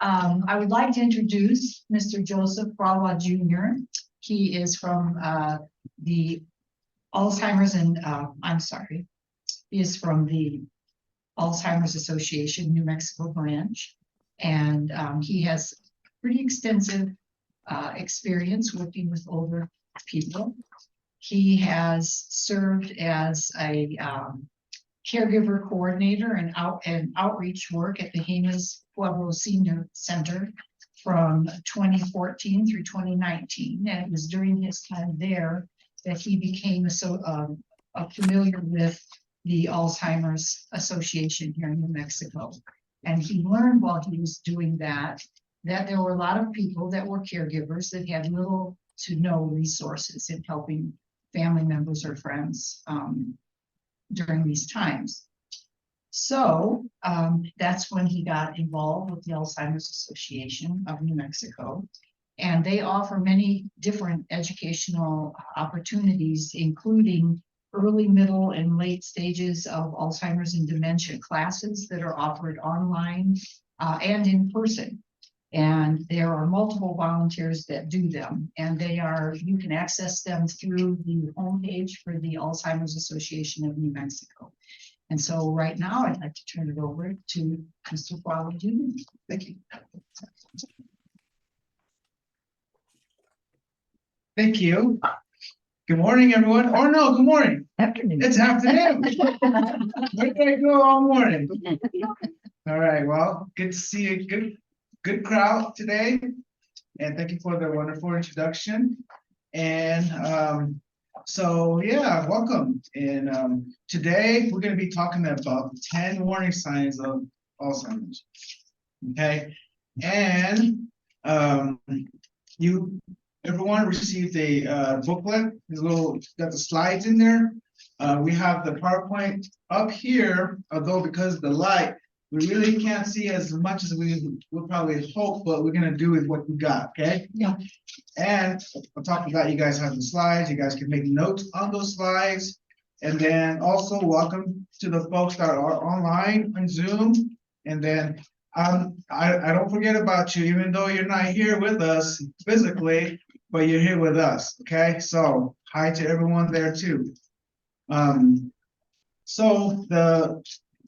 I would like to introduce Mr. Joseph Fragua Jr. He is from the Alzheimer's and he is from the Alzheimer's Association New Mexico branch, and he has pretty extensive experience working with older people. He has served as a caregiver coordinator and outreach work at the Fragua Senior Center from 2014 through 2019. And it was during his time there that he became familiar with the Alzheimer's Association here in New Mexico. And he learned while he was doing that there were a lot of people that were caregivers that had little to no resources in helping family members or friends during these times. So that's when he got involved with the Alzheimer's Association of New Mexico. And they offer many different educational opportunities, including early, middle, and late stages of Alzheimer's and dementia classes that are offered online and in person. And there are multiple volunteers that do them, and you can access them through the homepage for the Alzheimer's Association of New Mexico. And so right now I'd like to turn it over to Mr. Fragua Jr. Thank you. Thank you. Good morning, everyone. Or no, good morning. Afternoon. It's afternoon. Where did I go all morning? All right, well, good to see you. Good crowd today, and thank you for the wonderful introduction. And so yeah, welcome. And today we're going to be talking about 10 warning signs of Alzheimer's. Okay, and everyone received a booklet. Got the slides in there. We have the PowerPoint up here, although because of the light, we really can't see as much as we would probably hope, but we're gonna do with what we got, okay? Yeah. And on top of that, you guys have the slides. You guys can make notes on those slides. And then also welcome to the folks that are online on Zoom. And then I don't forget about you, even though you're not here with us physically, but you're here with us, okay? So hi to everyone there too. So the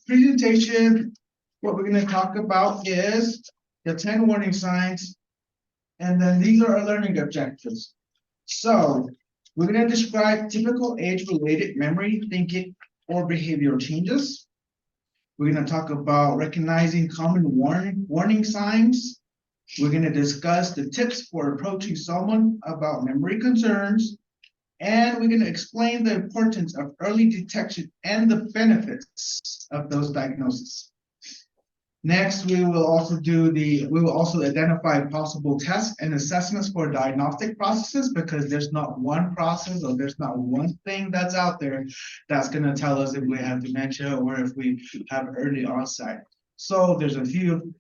presentation, what we're going to talk about is the 10 warning signs, and then these are our learning objectives. So we're going to describe typical age-related memory, thinking, or behavioral changes. We're going to talk about recognizing common warning signs. We're going to discuss the tips for approaching someone about memory concerns. And we're going to explain the importance of early detection and the benefits of those diagnoses. Next, we will also identify possible tests and assessments for diagnostic processes, because there's not one process or there's not one thing that's out there that's going to tell us if we have dementia or if we have early onset. So there's a few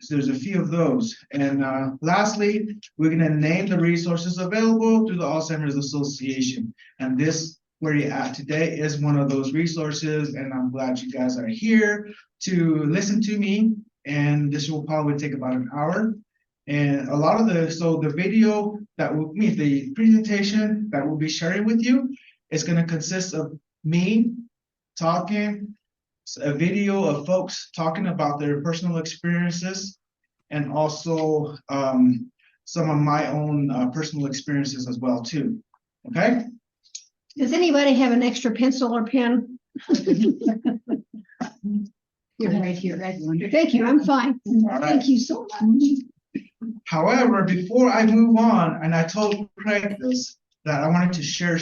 of those. And lastly, we're going to name the resources available through the Alzheimer's Association. And this, where you're at today, is one of those resources. And I'm glad you guys are here to listen to me. And this will probably take about an hour. And the video the presentation that we'll be sharing with you is going to consist of me talking, a video of folks talking about their personal experiences, and also some of my own personal experiences as well too. Okay. Does anybody have an extra pencil or pen? You're right here. Thank you. I'm fine. Right. Thank you so much. However, before I move on, and I told Craig this, that I wanted to share a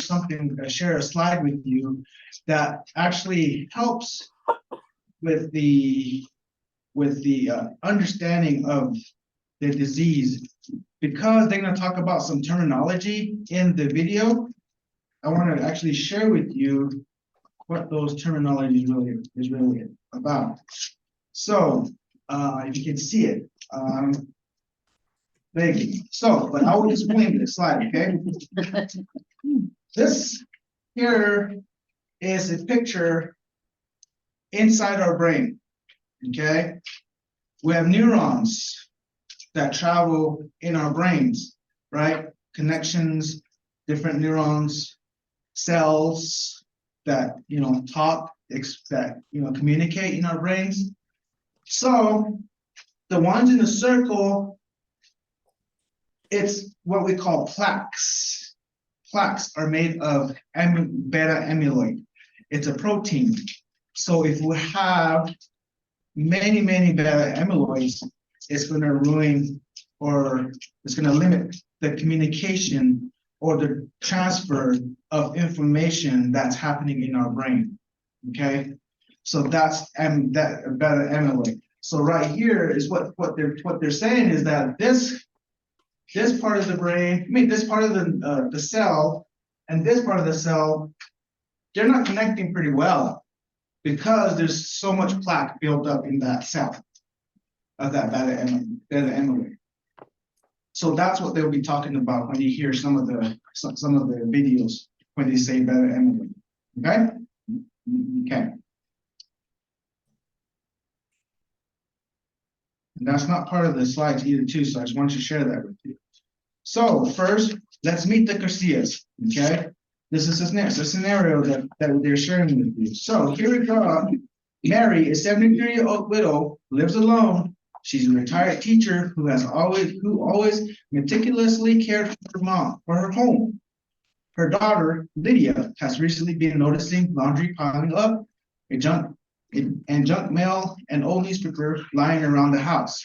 slide with you that actually helps with the understanding of the disease, because they're going to talk about some terminology in the video. I want to actually share with you what those terminology is really about. So if you can see it, thank you. So, but I will explain this slide, okay? This here is a picture inside our brain, okay? We have neurons that travel in our brains, right? Connections, different neurons, cells that, talk, that, communicate in our brains. So the ones in the circle, it's what we call plaques. Plaques are made of beta amyloid. It's a protein. So if we have many beta amyloids, it's going to ruin, or it's going to limit the communication or the transfer of information that's happening in our brain. Okay, so that's that beta amyloid. So right here is what they're saying is that this part of the brain, this part of the cell and this part of the cell, they're not connecting pretty well because there's so much plaque built up in that cell of that beta amyloid. So that's what they'll be talking about when you hear some of the videos when they say beta amyloid. Okay? Okay. And that's not part of the slides either, too, so I just wanted to share that with you. So first, let's meet the Garcias. Okay? This is a scenario that they're sharing with you. So here we go. Mary, a 73-year-old widow, lives alone. She's a retired teacher who always meticulously cared for her home. Her daughter, Lydia, has recently been noticing laundry piling up, junk mail, and old newspaper lying around the house.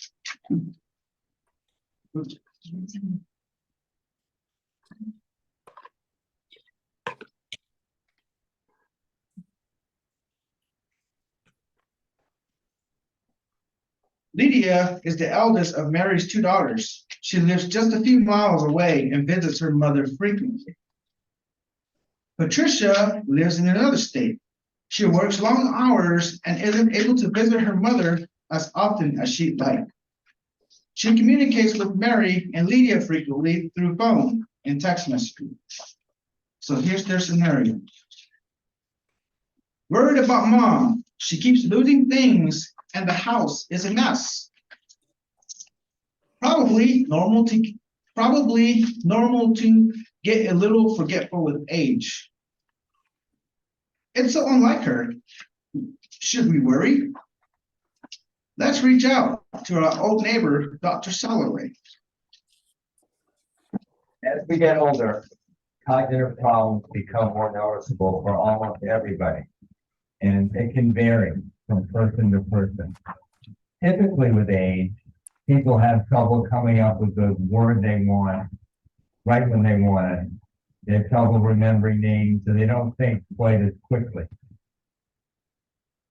Lydia is the eldest of Mary's two daughters. She lives just a few miles away and visits her mother frequently. Patricia lives in another state. She works long hours and isn't able to visit her mother as often as she'd like. She communicates with Mary and Lydia frequently through phone and text messaging. So here's their scenario. Worried about mom. She keeps losing things and the house is a mess. Probably normal to get a little forgetful with age. It's so unlike her. Should we worry? Let's reach out to our old neighbor, Dr. Soloway. As we get older, cognitive problems become more noticeable for almost everybody, and it can vary from person to person. Typically with age, people have trouble coming up with the word they want right when they want it. They have trouble remembering names, and they don't think quite as quickly.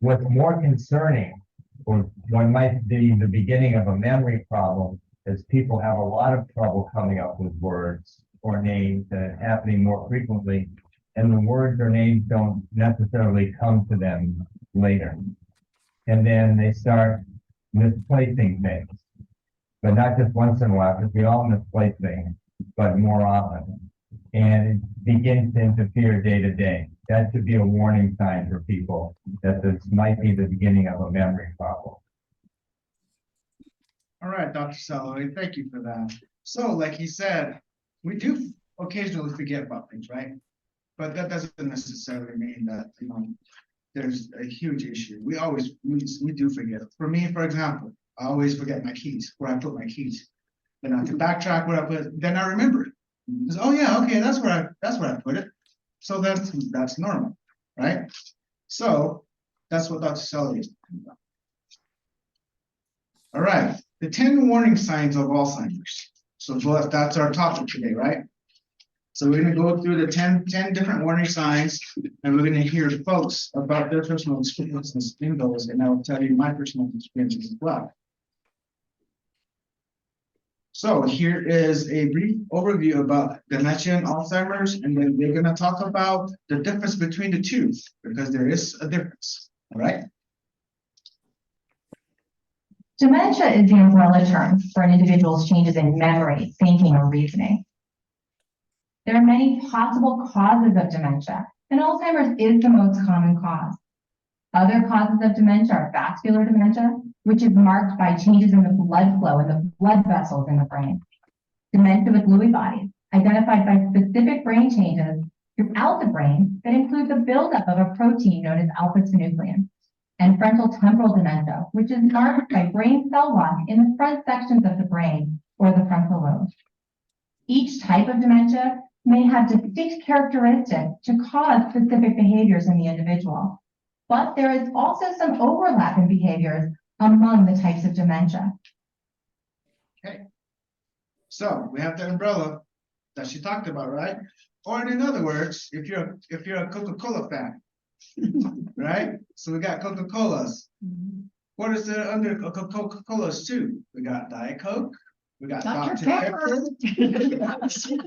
What's more concerning, or what might be the beginning of a memory problem, is people have a lot of trouble coming up with words or names, and it's happening more frequently, and the words or names don't necessarily come to them later. And then they start misplacing things, but not just once in a while, because we all misplace things, but more often. And it begins to interfere day to day. That should be a warning sign for people that this might be the beginning of a memory problem. All right, Dr. Soloway, thank you for that. So like he said, we do occasionally forget about things, right? But that doesn't necessarily mean that, there's a huge issue. We do forget. For me, for example, I always forget my keys, where I put my keys. Then I have to backtrack where I put it, then I remember it. Because, oh yeah, okay, that's where I put it. So that's normal, right? So that's what Dr. Soloway is talking about. All right, the 10 warning signs of Alzheimer's. So that's our topic today, right? So we're going to go through the 10 different warning signs, and we're going to hear folks about their personal experiences in those, and I'll tell you my personal experiences as well. So here is a brief overview about dementia and Alzheimer's, and then we're going to talk about the difference between the two, because there is a difference, all right? Dementia is the umbrella term for an individual's changes in memory, thinking, or reasoning. There are many possible causes of dementia, and Alzheimer's is the most common cause. Other causes of dementia are vascular dementia, which is marked by changes in the blood flow in the blood vessels in the brain. Dementia with Lewy bodies, identified by specific brain changes throughout the brain that include the buildup of a protein known as alpha-synuclein. And frontal temporal dementia, which is marked by brain cell loss in the front sections of the brain or the frontal lobe. Each type of dementia may have distinct characteristics to cause specific behaviors in the individual, but there is also some overlap in behaviors among the types of dementia. So we have that umbrella that she talked about, right? Or in other words, if you're a Coca-Cola fan, right? So we got Coca-Colas. What is there under Coca-Colas too? We got Diet Coke, we got Dr. Dr. Pepper.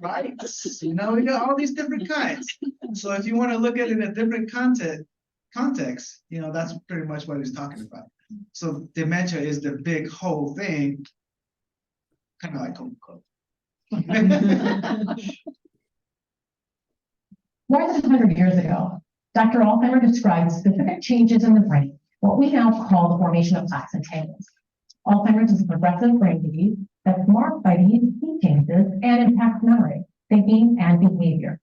Right? You know, we got all these different kinds. So if you want to look at it in a different context, you know, that's pretty much what he's talking about. So dementia is the big whole thing, kind of like Coca-Cola. More than 100 years ago, Dr. Alzheimer described specific changes in the brain, what we now call the formation of plaques and tangles. Alzheimer's is a progressive brain disease that's marked by these key changes and impacts memory, thinking, and behavior.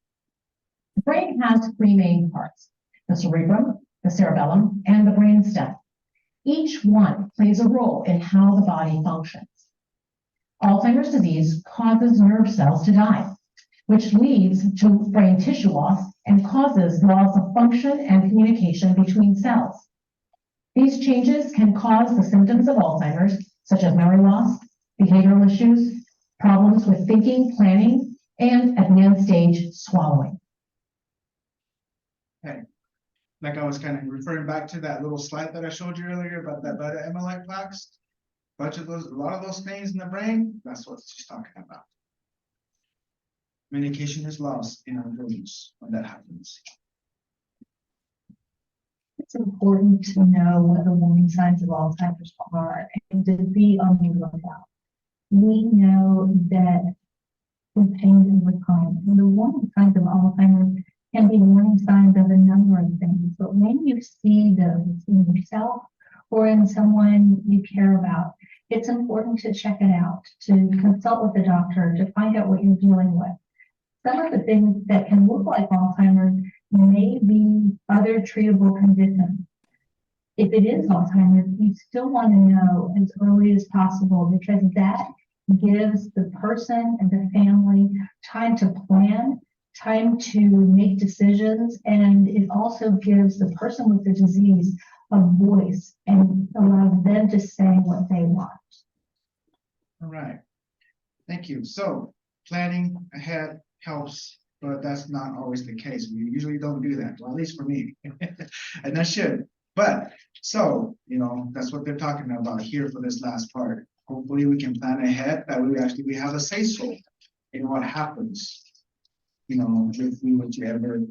The brain has three main parts: the cerebrum, the cerebellum, and the brainstem. Each one plays a role in how the body functions. Alzheimer's disease causes nerve cells to die, which leads to brain tissue loss and causes loss of function and communication between cells. These changes can cause the symptoms of Alzheimer's, such as memory loss, behavioral issues, problems with thinking, planning, and advanced stage swallowing. Okay. Like I was kind of referring back to that little slide that I showed you earlier about that beta amyloid plaques. A lot of those things in the brain, that's what she's talking about. Communication is lost in our brains when that happens. It's important to know what the warning signs of Alzheimer's are and to be on the lookout. We know that with change over time, and the warning signs of Alzheimer's can be warning signs of a number of things, but when you see those in yourself or in someone you care about, it's important to check it out, to consult with the doctor, to find out what you're dealing with. Some of the things that can look like Alzheimer's may be other treatable conditions. If it is Alzheimer's, you still want to know as early as possible, because that gives the person and the family time to plan, time to make decisions, and it also gives the person with the disease a voice and allows them to say what they want. All right. Thank you. So planning ahead helps, but that's not always the case. We usually don't do that, well, at least for me. And I should. But so, you know, that's what they're talking about here for this last part. Hopefully we can plan ahead, that we have a say-so in what happens, you know, if we were to ever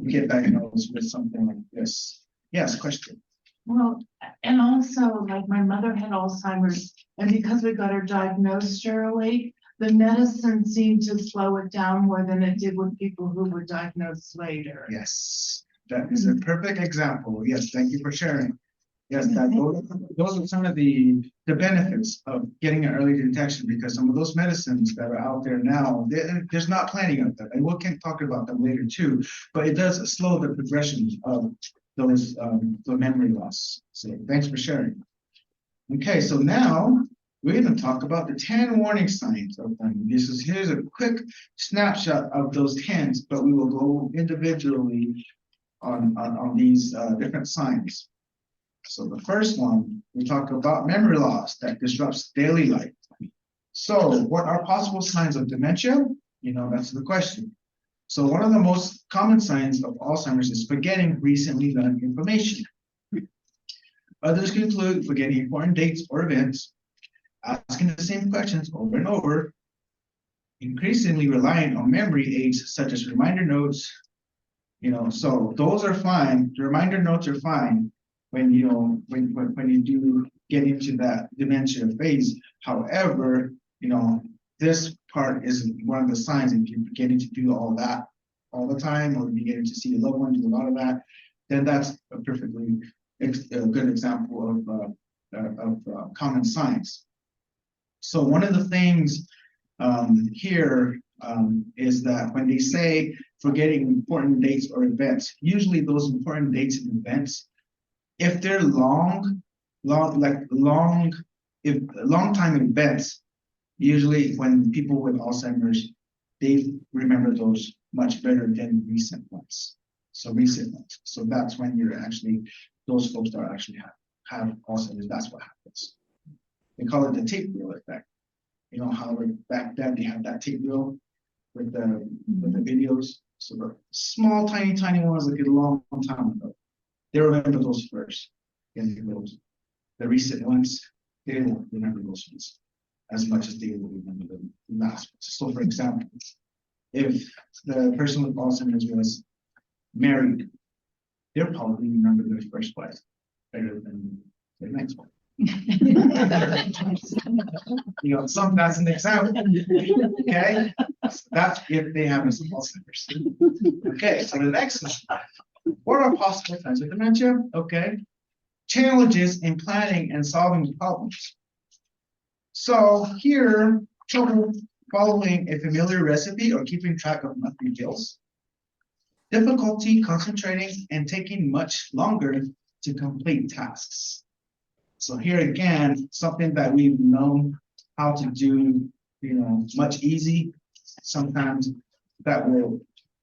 get diagnosed with something like this. Yes, question. Well, and also, like, my mother had Alzheimer's, and because we got her diagnosed early, the medicine seemed to slow it down more than it did with people who were diagnosed later. Yes, that is a perfect example. Yes, thank you for sharing. Yes, those are some of the benefits of getting an early detection, because some of those medicines that are out there now, there's not plenty of them, and we can talk about them later too, but it does slow the progression of those the memory loss. So thanks for sharing. Okay, so now we're going to talk about the 10 warning signs of them. Here's a quick snapshot of those 10s, but we will go individually on these different signs. So the first one, we talk about memory loss that disrupts daily life. So what are possible signs of dementia? You know, that's the question. So one of the most common signs of Alzheimer's is forgetting recently learned information. Others can include forgetting important dates or events, asking the same questions over and over, increasingly relying on memory aids such as reminder notes. You know, so those are fine. The reminder notes are fine when you know when you do get into that dementia phase. However, you know, this part is one of the signs. If you're beginning to do all that all the time, or beginning to see your loved one do a lot of that, then that's a perfectly a good example of common signs. So one of the things here is that when they say forgetting important dates or events, usually those important dates and events, if they're long time events, usually when people with Alzheimer's, they remember those much better than recent ones. So that's when you're actually, those folks that actually have Alzheimer's, that's what happens. They call it the tape reel effect. You know how back then they had that tape reel with the videos. So the small, tiny ones like a long time ago. They remember those first. And the recent ones, they won't remember those ones as much as they will remember the last ones. So for example, if the person with Alzheimer's was married, they'll probably remember their first wife better than the next one. You know, that's an example. Okay, that's if they have Alzheimer's. Okay, so the next one. What are possible signs of dementia? Okay, challenges in planning and solving problems. So here, trouble following a familiar recipe or keeping track of monthly bills. Difficulty concentrating and taking much longer to complete tasks. So here again, something that we've known how to do, you know, much easy, sometimes that will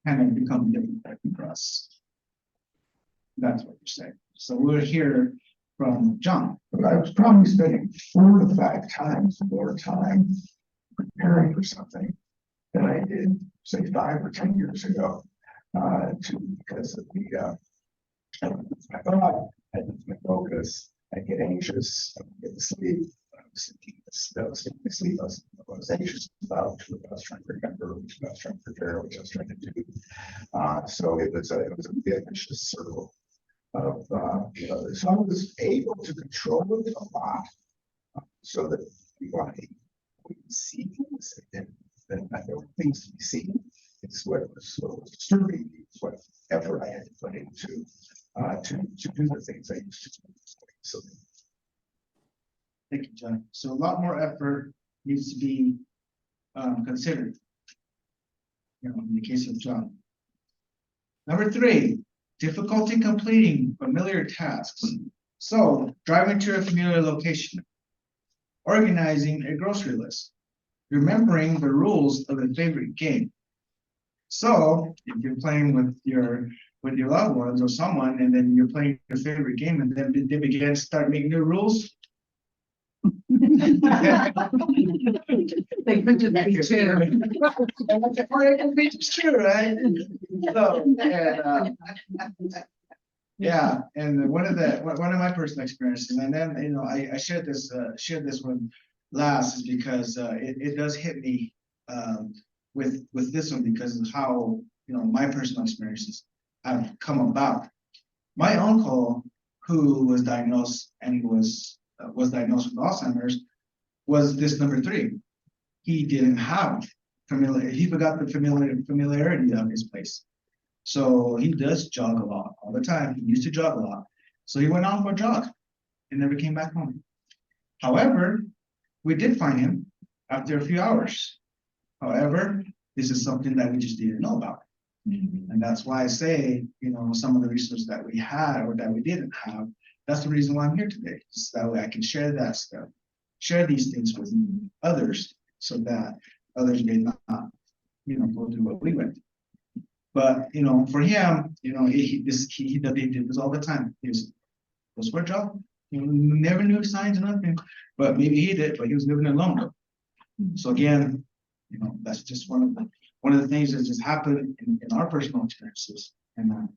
kind of become difficult for us. That's what you're saying. So we'll hear from John. But I was probably spending 4 to 5 times more time preparing for something than I did, say, 5 or 10 years ago. Because of the my thought, I lose my focus, I get anxious, I don't get to sleep. I was sleep. I was anxious about what I was trying to remember, which I was trying to prepare, which I was trying to do. So it was a vicious circle of so I was able to control it a lot, so that we see things, and then I know things to be seen. It's what was disturbing me, it's what effort I had to put into to do the things I used to do. So Thank you, John. So a lot more effort needs to be considered. You know, in the case of John. Number 3, difficulty completing familiar tasks. So driving to a familiar location, organizing a grocery list, remembering the rules of a favorite game. So if you're playing with your loved ones or someone, and then you're playing your favorite game, and then they begin to start making new rules. They could just be true. It's true, right? So, and, yeah, and one of my personal experiences, and then you know, I shared this one last, is because it does hit me with this one, because of how, you know, my personal experiences have come about. My uncle, who was diagnosed with Alzheimer's, was this number 3. He didn't have he forgot the familiarity of his place. So he does jog a lot all the time. He used to jog a lot. So he went out for a jog and never came back home. However, we did find him after a few hours. However, this is something that we just didn't know about. And that's why I say, you know, some of the resources that we had or that we didn't have, that's the reason why I'm here today. So that way I can share that stuff, share these things with others, so that others may not, you know, go through what we went through. But, you know, for him, you know, he did this all the time. He was for a job, you know, never knew signs or nothing, but maybe he did, but he was living alone though. So again, you know, that's just one of the things that just happened in our personal experiences, and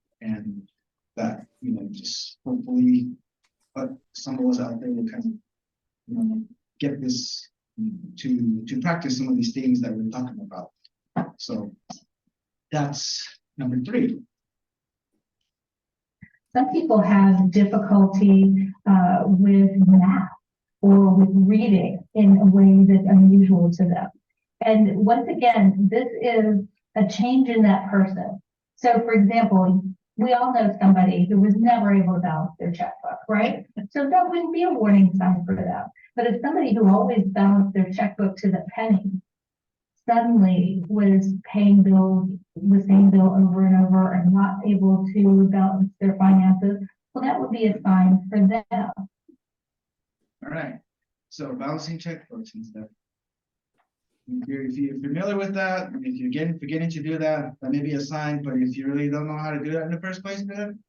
that, you know, just hopefully, but some of us out there will kind of, you know, get this to practice some of these things that we're talking about. So that's number 3. Some people have difficulty with math or with reading in a way that's unusual to them. And once again, this is a change in that person. So for example, We all know somebody who was never able to balance their checkbook, right? So that wouldn't be a warning sign for them. But if somebody who always balanced their checkbook to the penny suddenly was paying bills, the same bill over and over and not able to balance their finances, well, that would be a sign for them. All right, so balancing checkbooks and stuff. If you're familiar with that, if you're forgetting to do that, that may be a sign, but if you really don't know how to do that in the first place, then.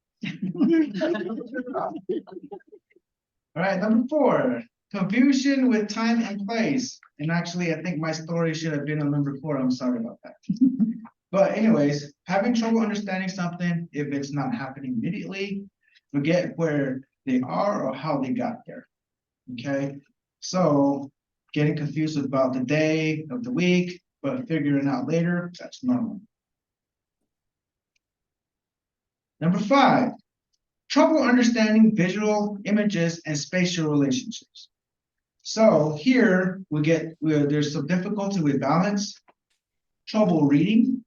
All right, number 4, confusion with time and place. And actually, I think my story should have been on number 4. I'm sorry about that. But anyways, having trouble understanding something if it's not happening immediately, forget where they are or how they got there. Okay, so getting confused about the day of the week, but figuring out later, that's normal. Number 5, trouble understanding visual images and spatial relationships. So here there's some difficulty with balance, trouble reading,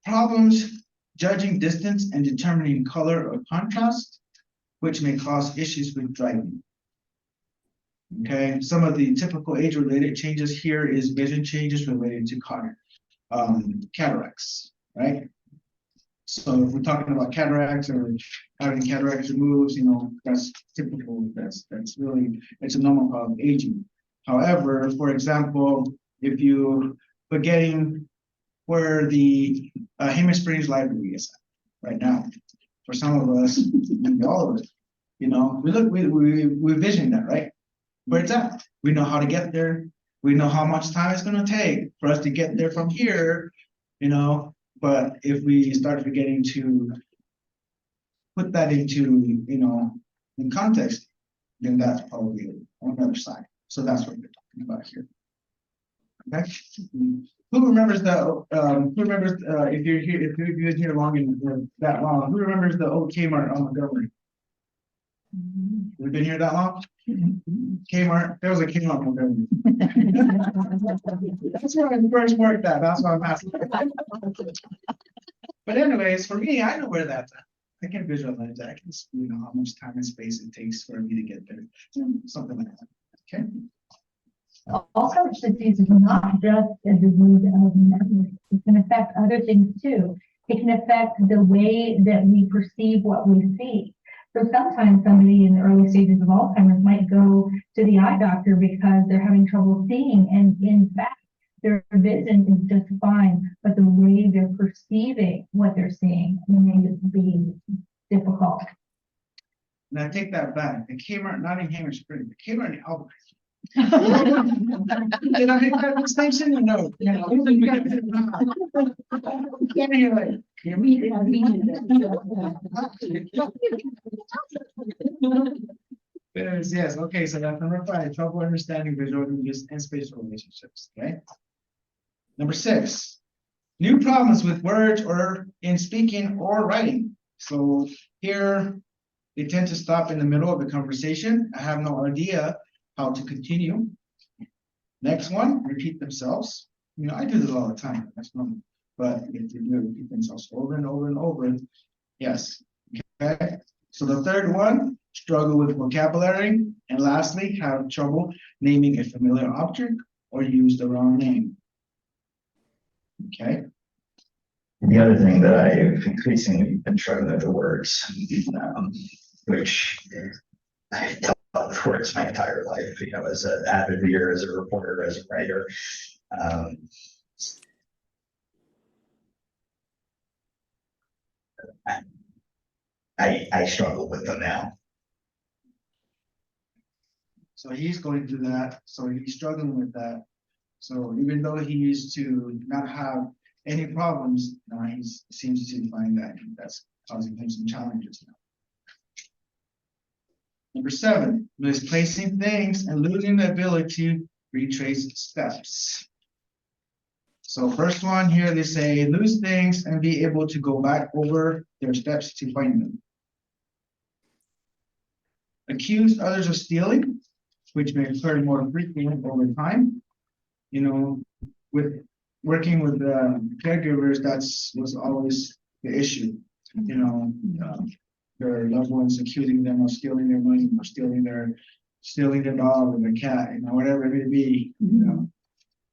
problems judging distance and determining color or contrast, which may cause issues with driving. Okay, some of the typical age-related changes here is vision changes related to cataracts, right? So if we're talking about cataracts or having cataracts removed, that's typical. That's really, it's a normal part of aging. However, for example, if you forgetting where the Hammond Springs Library is at right now, for some of us, maybe all of us, we vision that, right? Where it's at. We know how to get there. We know how much time it's going to take for us to get there from here, but if we start forgetting to put that into, in context, then that's probably on the other side. So that's what we're talking about here. Okay. Who remembers if you've been here that long, who remembers the old Kmart on Montgomery? We've been here that long? Kmart, there was a Kmart Montgomery. That's where I first worked at, that's why I'm asking. But anyways, for me, I know where that's at. I can visualize that. I can see, how much time and space it takes for me to get there. Something like that. Okay. Alzheimer's disease is not just a disease of memory. It can affect other things too. It can affect the way that we perceive what we see. So sometimes somebody in the early stages of Alzheimer's might go to the eye doctor because they're having trouble seeing, and in fact, their vision is just fine, but the way they're perceiving what they're seeing may be difficult. And I take that back. The Kmart, not in Hammond Springs, the Kmart in Albuquerque. Did I make that distinction or no? Yes, okay, so that's number 5, trouble understanding visual images and spatial relationships, okay? Number 6, new problems with words or in speaking or writing. So here, they tend to stop in the middle of the conversation. I have no idea how to continue. Next one, repeat themselves. I do this all the time, that's normal. But if they do repeat themselves over and over and over, yes, okay? So the third one, struggle with vocabulary. And lastly, have trouble naming a familiar object or use the wrong name. Okay. The other thing that I've increasingly been struggling with the words, which I've dealt with words my entire life, as an avid reader, as a reporter, as a writer. I struggle with them now. So he's going through that. So he's struggling with that. So even though he used to not have any problems, now he seems to find that that's causing him some challenges now. Number 7, misplacing things and losing the ability to retrace steps. So first one here, they say lose things and be able to go back over their steps to find them. Accuse others of stealing, which may occur more frequently over time. With working with caregivers, was always, the issue, you know, their loved ones accusing them of stealing their money or stealing their dog or their cat, you know, whatever it may be, you know.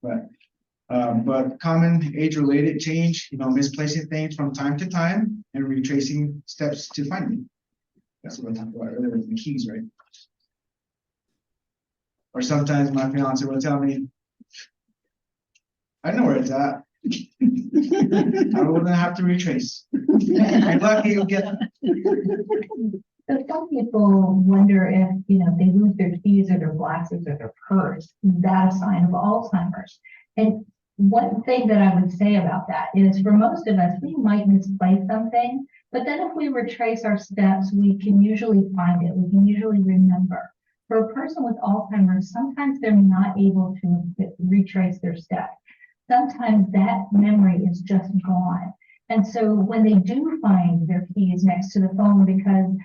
But common age-related change, you know, misplacing things from time to time and retracing steps to find them. That's what I talked about earlier with the keys, right? Or sometimes my fiance will tell me, I know where it's at. I wouldn't have to retrace. You're lucky you'll get it. So some people wonder if, you know, they lose their keys or their glasses or their purse, is that a sign of Alzheimer's? And one thing that I would say about that is for most of us, we might misplace something, but then if we retrace our steps, we can usually find it. We can usually remember. For a person with Alzheimer's, sometimes they're not able to retrace their steps. Sometimes that memory is just gone. And so when they do find their keys next to the phone because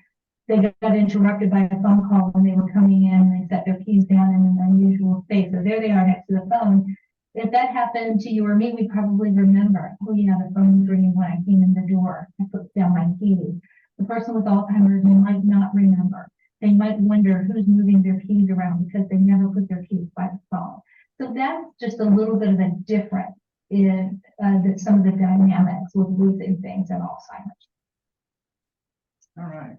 they got interrupted by a phone call when they were coming in, they set their keys down in an unusual space. So there they are next to the phone. If that happened to you or me, we probably remember, oh yeah, the phone was ringing when I came in the door. I put down my keys. The person with Alzheimer's might not remember. They might wonder who's moving their keys around because they never put their keys by the phone. So that's just a little bit of a difference in some of the dynamics with losing things in Alzheimer's. All right.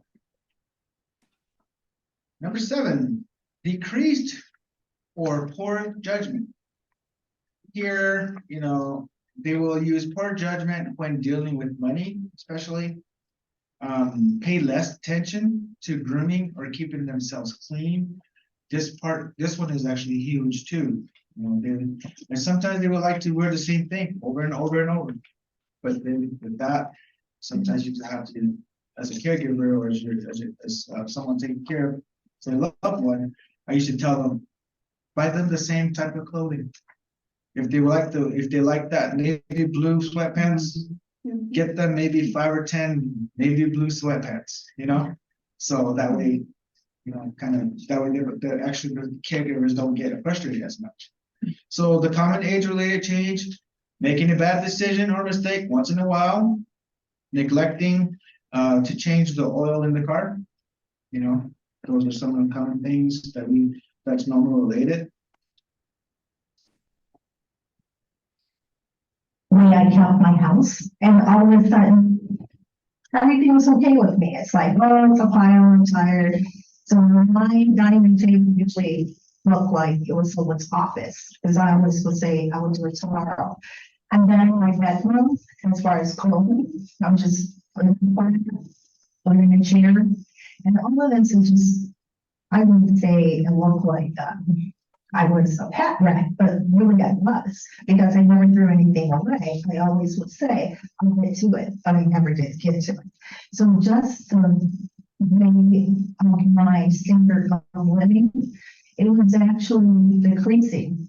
Number 7, decreased or poor judgment. Here, you know, they will use poor judgment when dealing with money, especially. Pay less attention to grooming or keeping themselves clean. This one is actually huge too. You know, and sometimes they would like to wear the same thing over and over and over. But then with that, sometimes you just have to, as a caregiver or as someone taking care of their loved one, I used to tell them, buy them the same type of clothing. If they like that navy blue sweatpants, get them maybe 5 or 10 navy blue sweatpants, you know? So that way, you know, that way the caregivers don't get frustrated as much. So the common age-related change, making a bad decision or mistake once in a while, neglecting to change the oil in the car, you know, those are some of the common things that's normal related. I kept my house, and all of a sudden, everything was okay with me. It's like, oh, it's a pile, I'm tired. So my dining table usually looked like it was someone's office, because I always would say I will do it tomorrow. And then my bedroom, as far as clothing, I'm just putting in a chair, and all of this is just, I wouldn't say it looked like I was a pet rat, but really I was, because I never threw anything away. I always would say, I'll get to it, but I never did get to it. So just my standard of living, it was actually decreasing.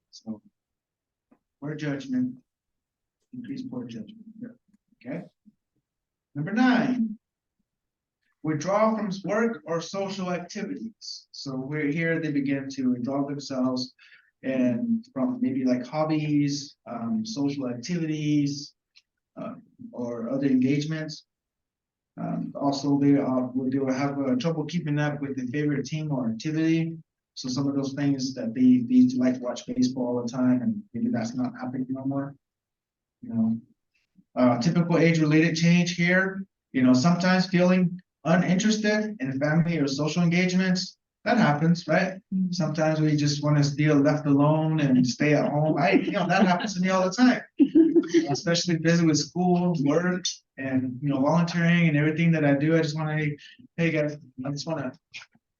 So poor judgment, increased poor judgment. Okay. Number 9. Withdraw from work or social activities. So we're here, they begin to withdraw themselves and from maybe like hobbies, social activities, or other engagements. Also, they will have trouble keeping up with their favorite team or activity. So some of those things that they used to like to watch baseball all the time, and maybe that's not happening no more. You know, typical age-related change here. You know, sometimes feeling uninterested in family or social engagements. That happens, right? Sometimes we just want to feel left alone and stay at home. That happens to me all the time, especially busy with school, work, and volunteering and everything that I do. I just want to, hey guys, I just want to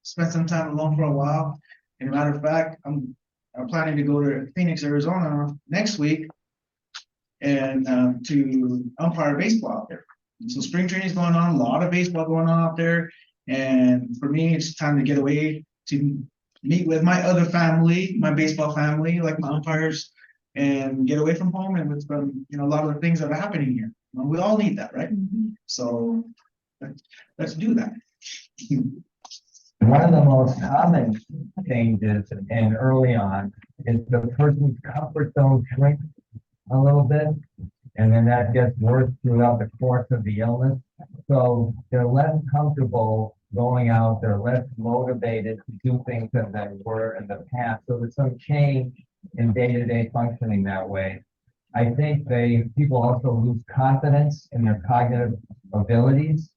spend some time alone for a while. And a matter of fact, I'm planning to go to Phoenix, Arizona next week and to umpire baseball out there. So spring training is going on, a lot of baseball going on out there. And for me, it's time to get away to meet with my other family, my baseball family, like my umpires, and get away from home and with a lot of the things that are happening here. We all need that, right? So let's do that. One of the most common changes and early on is the person's comfort zone shrinks a little bit. And then that gets worse throughout the course of the illness. So they're less comfortable going out, they're less motivated to do things than they were in the past. So there's some change in day-to-day functioning that way. I think people also lose confidence in their cognitive abilities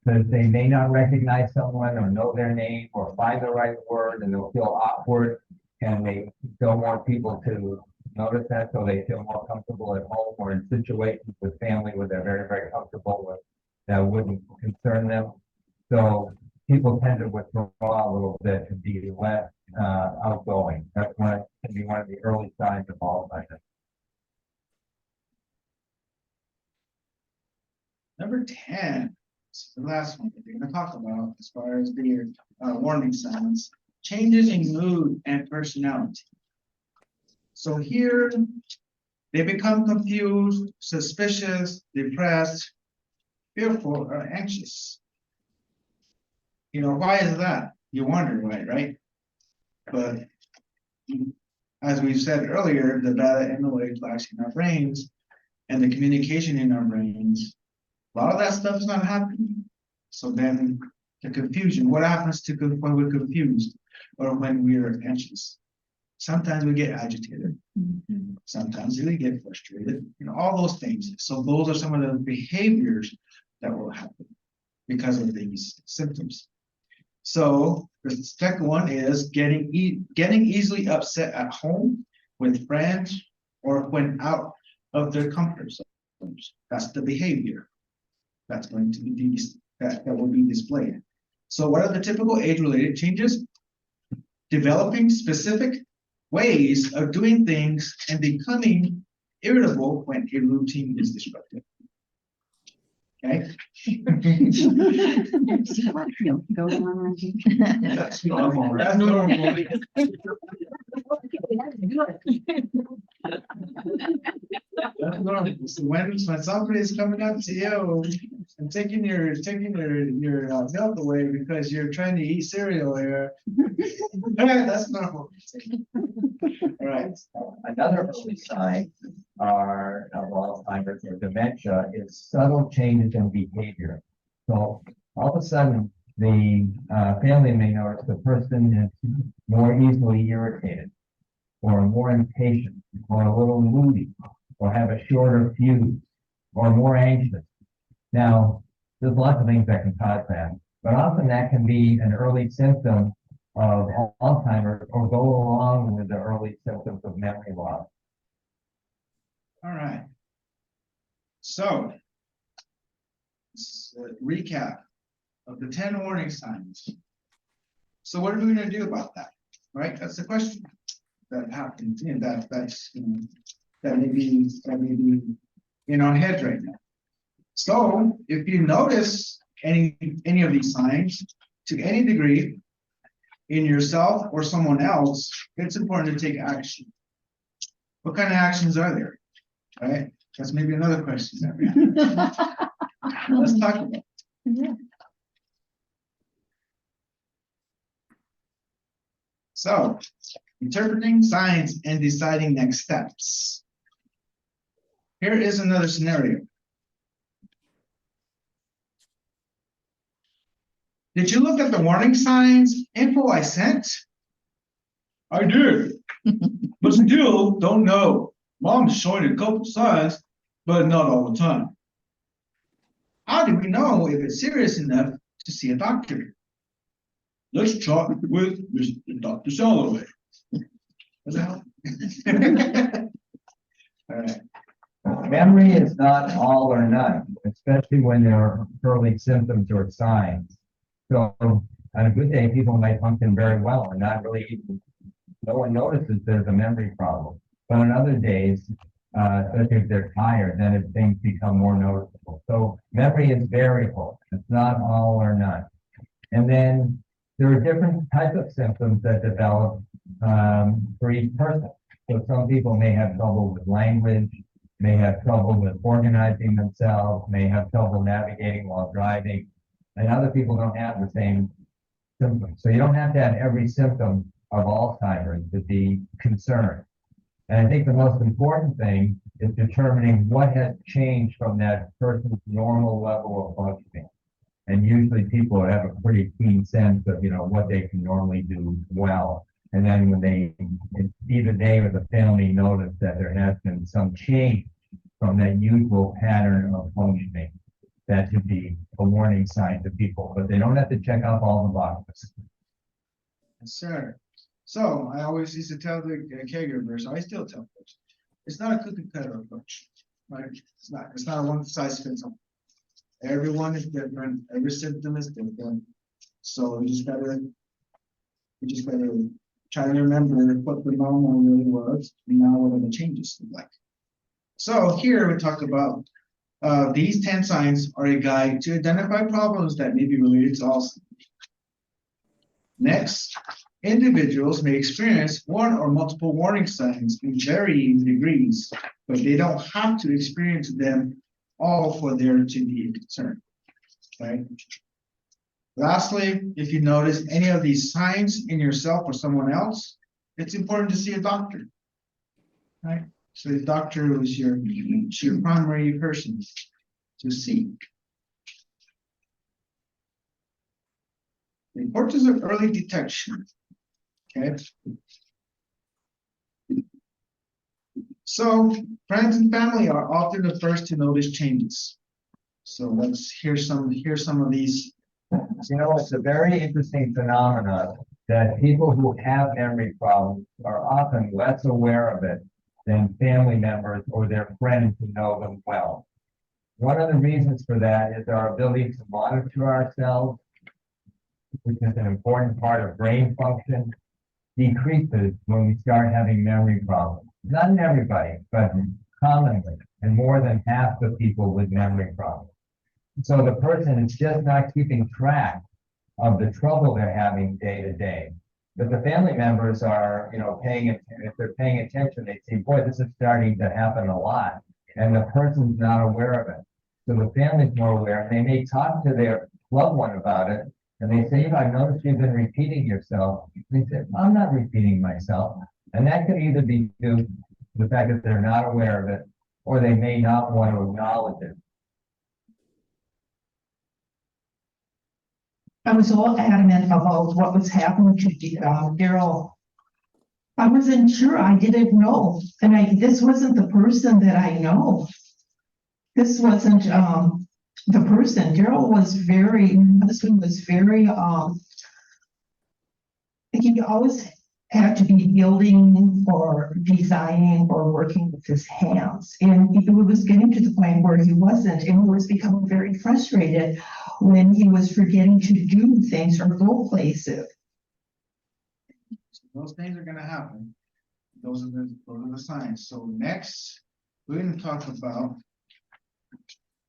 because they may not recognize someone or know their name or find the right word, and they'll feel awkward, and they don't want people to notice that, so they feel more comfortable at home or in situations with family where they're very, very comfortable with that wouldn't concern them. So people tend to withdraw a little bit and be less outgoing. That's can be one of the early signs of Alzheimer's. Number 10, is the last one that we're gonna talk about as far as the warning signs, changes in mood and personality. So here, they become confused, suspicious, depressed, fearful, or anxious. You know, why is that? You wonder why, right? But as we said earlier, the beta amyloid plaques in our brains and the communication in our brains, a lot of that stuff is not happening. So then the confusion, what happens to when we're confused or when we're anxious? Sometimes we get agitated. Sometimes we get frustrated, you know, all those things. So those are some of the behaviors that will happen because of these symptoms. So the second one is getting easily upset at home with friends or when out of their comfort zones. That's the behavior that's going to be that will be displayed. So what are the typical age-related changes? Developing specific ways of doing things and becoming irritable when a routine is disrupted. Okay? That's normal. That's normal. That's normal. So when somebody is coming up to you and taking your milk away because you're trying to eat cereal here, that's normal. All right. Another early sign of Alzheimer's or dementia is subtle changes in behavior. So all of a sudden, the family may notice the person is more easily irritated, or more impatient, or a little moody, or have a shorter fuse, or more anxious. Now, there's lots of things that can cause that, but often that can be an early symptom of Alzheimer's or go along with the early symptoms of memory loss. All right. So, recap of the 10 warning signs. So what are we going to do about that? Right? That's the question that happens, and that's that may be in our heads right now. So if you notice any of these signs to any degree in yourself or someone else, it's important to take action. What kind of actions are there? Right? That's maybe another question that we have. Let's talk about it. So, interpreting signs and deciding next steps. Here is another scenario. Did you look at the warning signs info I sent? I did, but still don't know. Mom's showing a couple signs, but not all the time. How do we know if it's serious enough to see a doctor? Let's talk with Dr. Soloway. Does that help? All right. Memory is not all or none, especially when there are early symptoms or signs. So on a good day, people might function very well and not really even, no one notices there's a memory problem. But on other days, especially if they're tired, then things become more noticeable. So memory is variable. It's not all or none. And then there are different types of symptoms that develop for each person. So some people may have trouble with language, may have trouble with organizing themselves, may have trouble navigating while driving, and other people don't have the same symptoms. So you don't have to have every symptom of Alzheimer's to be concerned. And I think the most important thing is determining what has changed from that person's normal level of functioning. And usually people have a pretty keen sense of, what they can normally do well. And then when either they or the family notice that there has been some change from that usual pattern of functioning, that should be a warning sign to people, but they don't have to check off all the boxes. Yes, sir. So I always used to tell the caregivers, I still tell folks, it's not a cookie cutter approach, right? It's not a one size fits all. Everyone is different, every symptom is different. So we just gotta try to remember what the normal really was, and now what are the changes look like. So here we talk about these 10 signs are a guide to identify problems that may be related to Alzheimer's. Next, individuals may experience one or multiple warning signs in varying degrees, but they don't have to experience them all for there to be a concern. Right? Lastly, if you notice any of these signs in yourself or someone else, it's important to see a doctor. Right? So the doctor is your primary person to see. The importance of early detection. Okay. So friends and family are often the first to notice changes. So let's hear some of these. It's a very interesting phenomenon that people who have memory problems are often less aware of it than family members or their friends who know them well. One of the reasons for that is our ability to monitor ourselves, which is an important part of brain function, decreases when we start having memory problems. Not in everybody, but commonly, and more than half the people with memory problems. So the person is just not keeping track of the trouble they're having day to day. But the family members are, if they're paying attention, they see, boy, this is starting to happen a lot. And the person's not aware of it. So the family's more aware, and they may talk to their loved one about it. And they say, I noticed you've been repeating yourself. They say, I'm not repeating myself. And that could either be due to the fact that they're not aware of it, or they may not want to acknowledge it. I was all adamant about what was happening to Daryl. I wasn't sure, I didn't know, and this wasn't the person that I know. This wasn't the person. Daryl was very, my husband was very, he always had to be building or designing or working with his hands. And it was getting to the point where he wasn't, and he was becoming very frustrated when he was forgetting to do things or go places. Those things are going to happen. Those are the signs. So next, we're going to talk about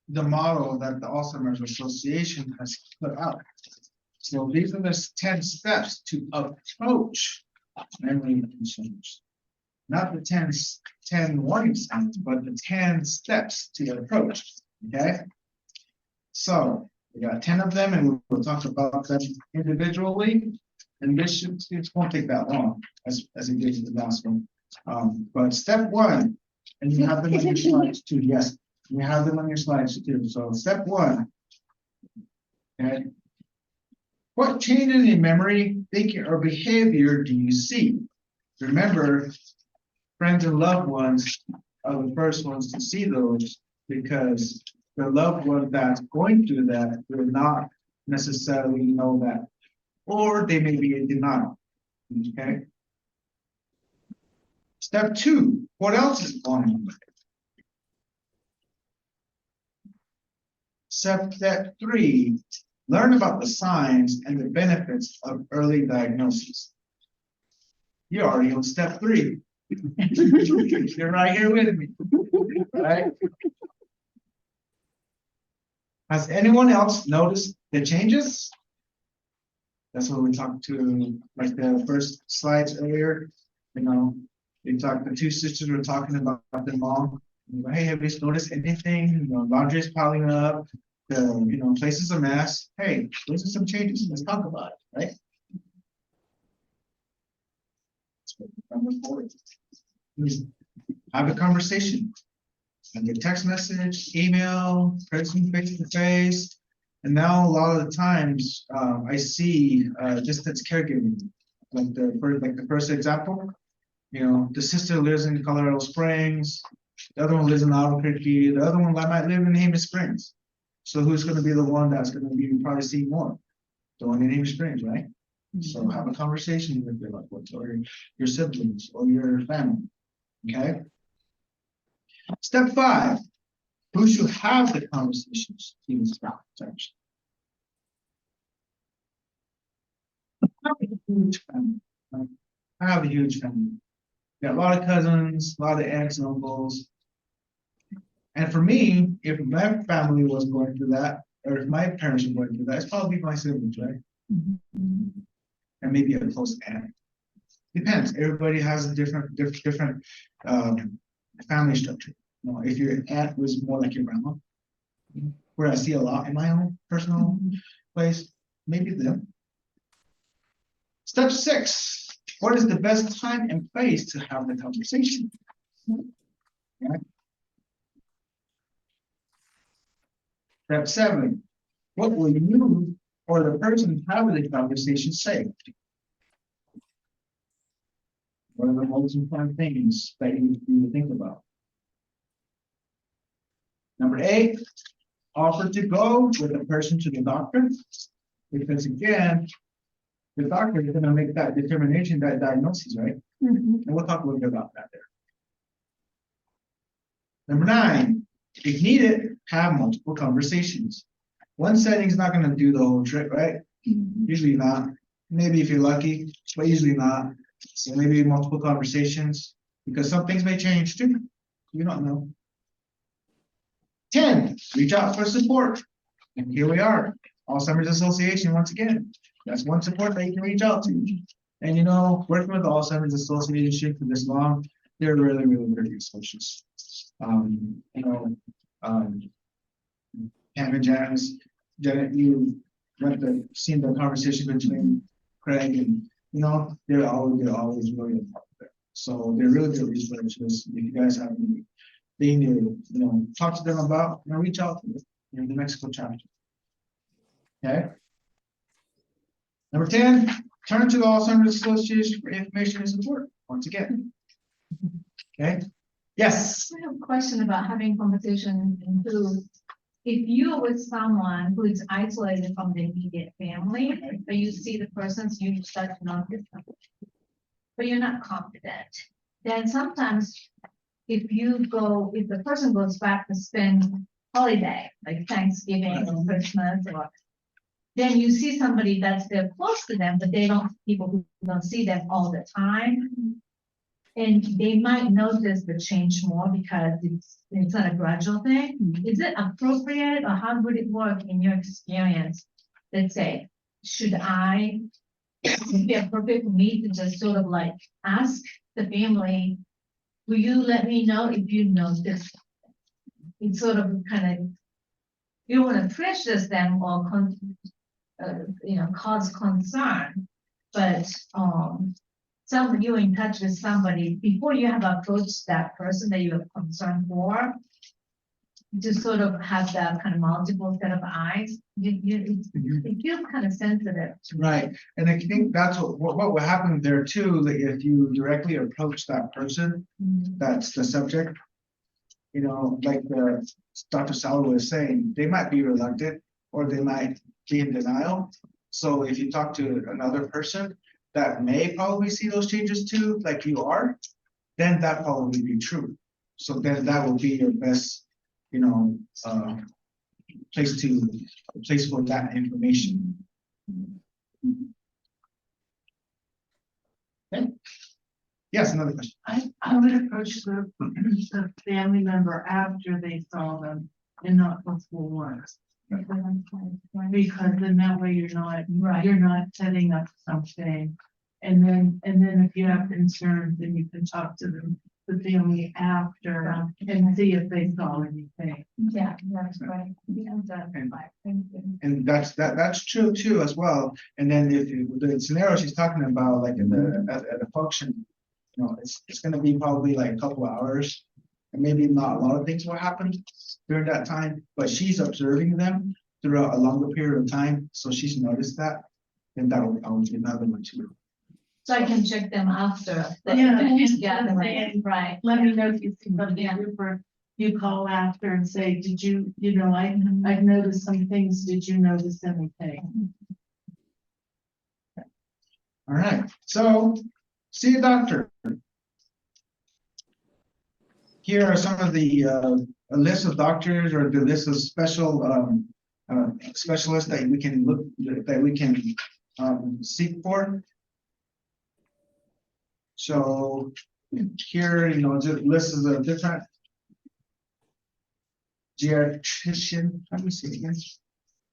the model that the Alzheimer's Association has put out. So these are the 10 steps to approach memory concerns. Not the 10 warning signs, but the 10 steps to approach. Okay. So we got 10 of them, and we'll talk about them individually. And it won't take that long as it gets to the last one. But step one, and you have them on your slides too. Yes, you have them on your slides too. So step one. Okay. What changes in memory, thinking, or behavior do you see? Remember, friends and loved ones are the first ones to see those, because the loved one that's going through that will not necessarily know that, or they may be in denial. Okay. Step two, what else is going on? Step three, learn about the signs and the benefits of early diagnosis. You're already on step three. You're right here with me. Right? Has anyone else noticed the changes? That's what we talked to, like the first slides earlier. The two sisters were talking about their mom. Hey, have you noticed anything? Laundry is piling up. The place is a mess. Hey, those are some changes. Let's talk about it, right? Number 4. is have a conversation. Send a text message, email, person face to face. And now a lot of the times, I see, distance caregiving, like the first example. You know, the sister lives in Colorado Springs, the other one lives in Albuquerque, the other one might live in Hammond Springs. So who's gonna be the one that's gonna be probably seeing more? The one in Hammond Springs, right? So have a conversation with your loved ones or your siblings or your family, okay? Step 5, who should have the conversations? Huge family. Right? I have a huge family. Got a lot of cousins, a lot of aunts and uncles. And for me, if my family was going through that, or if my parents were going through that, it's probably my siblings, right? And maybe a close aunt. Depends. Everybody has a different family structure. You know, if your aunt was more like your grandma, where I see a lot in my own personal place, maybe them. Step 6. What is the best time and place to have the conversation? Okay. Step 7. What will you or the person having the conversation say? What are the most important things that you need to think about? Number 8, offer to go with the person to the doctor. Because again, the doctor is going to make that determination, that diagnosis, right? And we'll talk a little bit about that there. Number 9, if needed, have multiple conversations. One setting is not going to do the whole trick, right? Usually not. Maybe if you're lucky, but usually not. So maybe multiple conversations, because some things may change too. You don't know. 10, reach out for support. And here we are, Alzheimer's Association once again. That's one support that you can reach out to. And you know, working with the Alzheimer's Association for this long, they're really, really good resources. You know, Pam and Janice, Janet, you went to see the conversation between Craig and, you know, they're always really important. So they're really good resources. If you guys have anything to, you know, talk to them about, you know, reach out to them in the Mexico chapter. Okay. Number 10, turn to the Alzheimer's Association for information and support. Once again. Okay. Yes. I have a question about having conversation include, if you're with someone who is isolated from the immediate family, but you see the person's you start to notice them, but you're not confident, then sometimes if the person goes back to spend holiday, like Thanksgiving or Christmas, or then you see somebody that's still close to them, but people who don't see them all the time. And they might notice the change more because it's not a gradual thing. Is it appropriate, or how would it work in your experience? Let's say, would it be appropriate for me to just sort of like ask the family, will you let me know if you notice? It's sort of kind of, you don't want to pressure them or cause concern, but you're in touch with somebody before you have approached that person that you have concern for, to sort of have that kind of multiple set of eyes. It feels kind of sensitive. Right. And I think that's what will happen there too, that if you directly approach that person, that's the subject, you know, like Dr. Sauer was saying, they might be reluctant or they might be in denial. So if you talk to another person that may probably see those changes too, like you are, then that probably be true. So then that will be your best, you know, place for that information. Okay. Yes, another question. I would approach the family member after they saw them and not before. Because then that way you're not setting up something. And then if you have concerns, then you can talk to the family after and see if they saw anything. Yeah, that's right. And that's true too as well. And then if the scenario she's talking about, like at a function, it's gonna be probably like a couple of hours. And maybe not a lot of things will happen during that time, but she's observing them throughout a longer period of time, so she's noticed that. And that will, I will give another one too. So I can check them after. Yeah, Right. let me know if you see something, or you call after and say, did you, I've noticed some things, did you notice anything? All right, so see a doctor. Here are some of the a list of doctors or the list of special specialists that we can look that we can seek for. So here, just lists of different geriatrician. How do you say it again?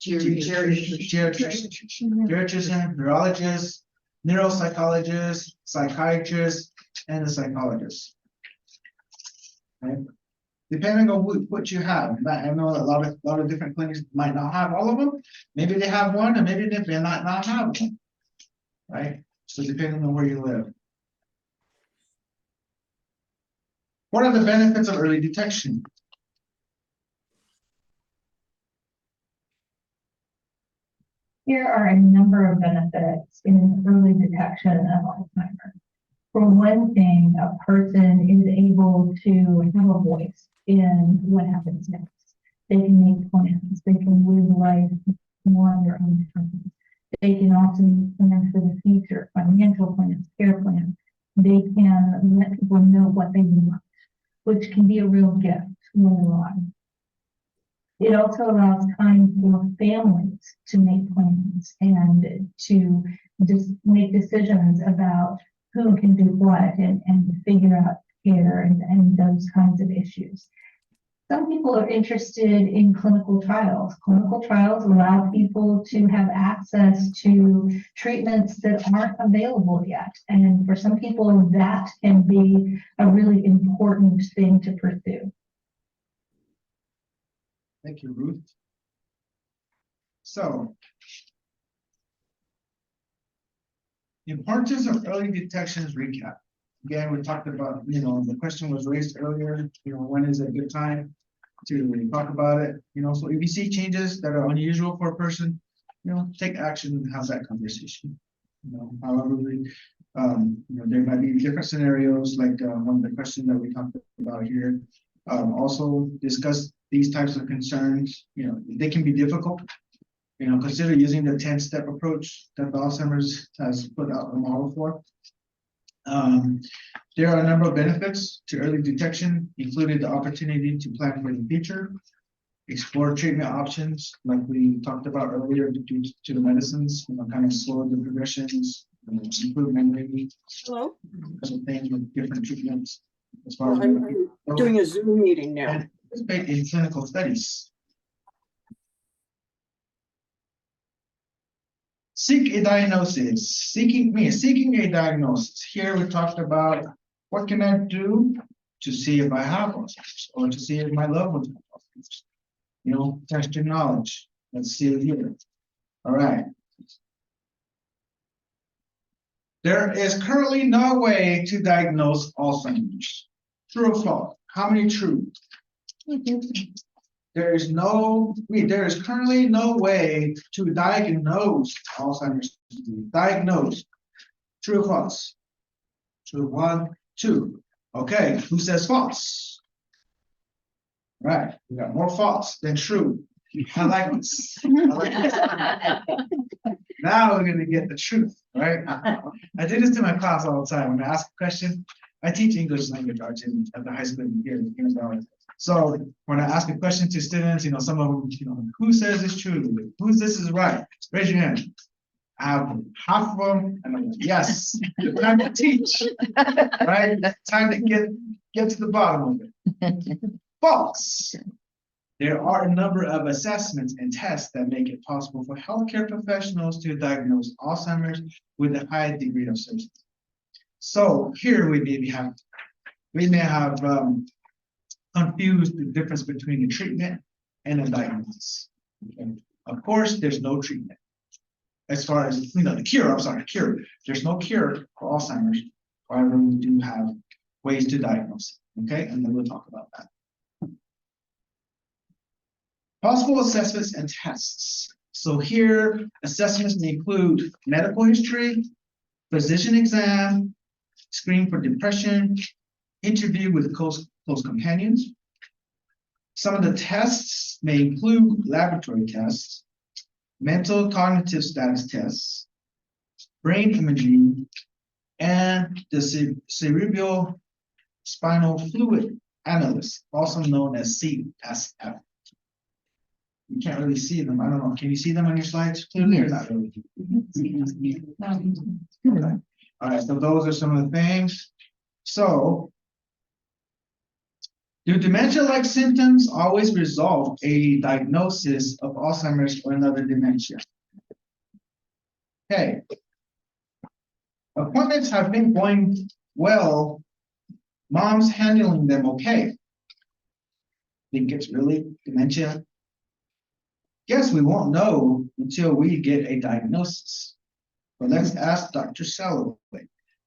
Geriatrician, neurologist, neuropsychologist, psychiatrist, and a psychologist. Okay. Depending on what you have, I know a lot of different clinics might not have all of them. Maybe they have one, and maybe they may not have one. Right. So depending on where you live. What are the benefits of early detection? Here are a number of benefits in early detection of Alzheimer's. For one thing, a person is able to have a voice in what happens next. They can make plans. They can live life more on their own terms. They can also make plans for the future, financial plans, care plans. They can let people know what they want, which can be a real gift later on. It also allows time for families to make plans and to just make decisions about who can do what and figure out care and those kinds of issues. Some people are interested in clinical trials. Clinical trials allow people to have access to treatments that aren't available yet. And for some people, that can be a really important thing to pursue. Thank you, Ruth. So, the importance of early detections recap. Again, we talked about, the question was raised earlier, when is a good time to talk about it? So if you see changes that are unusual for a person, take action and have that conversation. However, there might be different scenarios, like one of the questions that we talked about here. Also discuss these types of concerns. They can be difficult. Consider using the 10-step approach that the Alzheimer's has put out a model for. There are a number of benefits to early detection, including the opportunity to plan for the future, explore treatment options, like we talked about earlier, due to the medicines, kind of slow the progressions, improve memory. Hello? Some things with different treatments. As far as I'm doing a Zoom meeting now. and participate in clinical studies. Seek a diagnosis. Seeking a diagnosis. Here we talked about what can I do to see if I have Alzheimer's or to see if my loved ones have Alzheimer's. Test your knowledge. Let's see it here. All right. There is currently no way to diagnose Alzheimer's. True or false? How many true? There is currently no way to diagnose Alzheimer's disease. Diagnose. True or false? True, 1, 2. Okay, who says false? Right, we got more false than true. I like this. Now we're gonna get the truth, right? I do this to my class all the time. When I ask a question, I teach English language arts at the high school here in Kansas. So when I ask a question to students, some of them, who says it's true? Who this is right? Raise your hand. I have half of them, and I'm like, yes, it's time to teach, right? Time to get to the bottom of it. False. There are a number of assessments and tests that make it possible for healthcare professionals to diagnose Alzheimer's with a high degree of certainty. So here we may have confused the difference between a treatment and a diagnosis. Okay. Of course, there's no treatment. As far as the cure, cure. There's no cure for Alzheimer's, However, we do have ways to diagnose, okay, and then we'll talk about that. Possible assessments and tests. So here, assessments may include medical history, physician exam, screen for depression, interview with close companions. Some of the tests may include laboratory tests, mental cognitive status tests, brain imaging, and the cerebral spinal fluid analysis, also known as CSF. You can't really see them. I don't know. Can you see them on your slides clearly or not really? Okay. All right, so those are some of the things. So, do dementia-like symptoms always resolve a diagnosis of Alzheimer's or another dementia? Okay. Appointments have been going well. Mom's handling them okay. Think it's really dementia? Guess we won't know until we get a diagnosis. But let's ask Dr. Salloway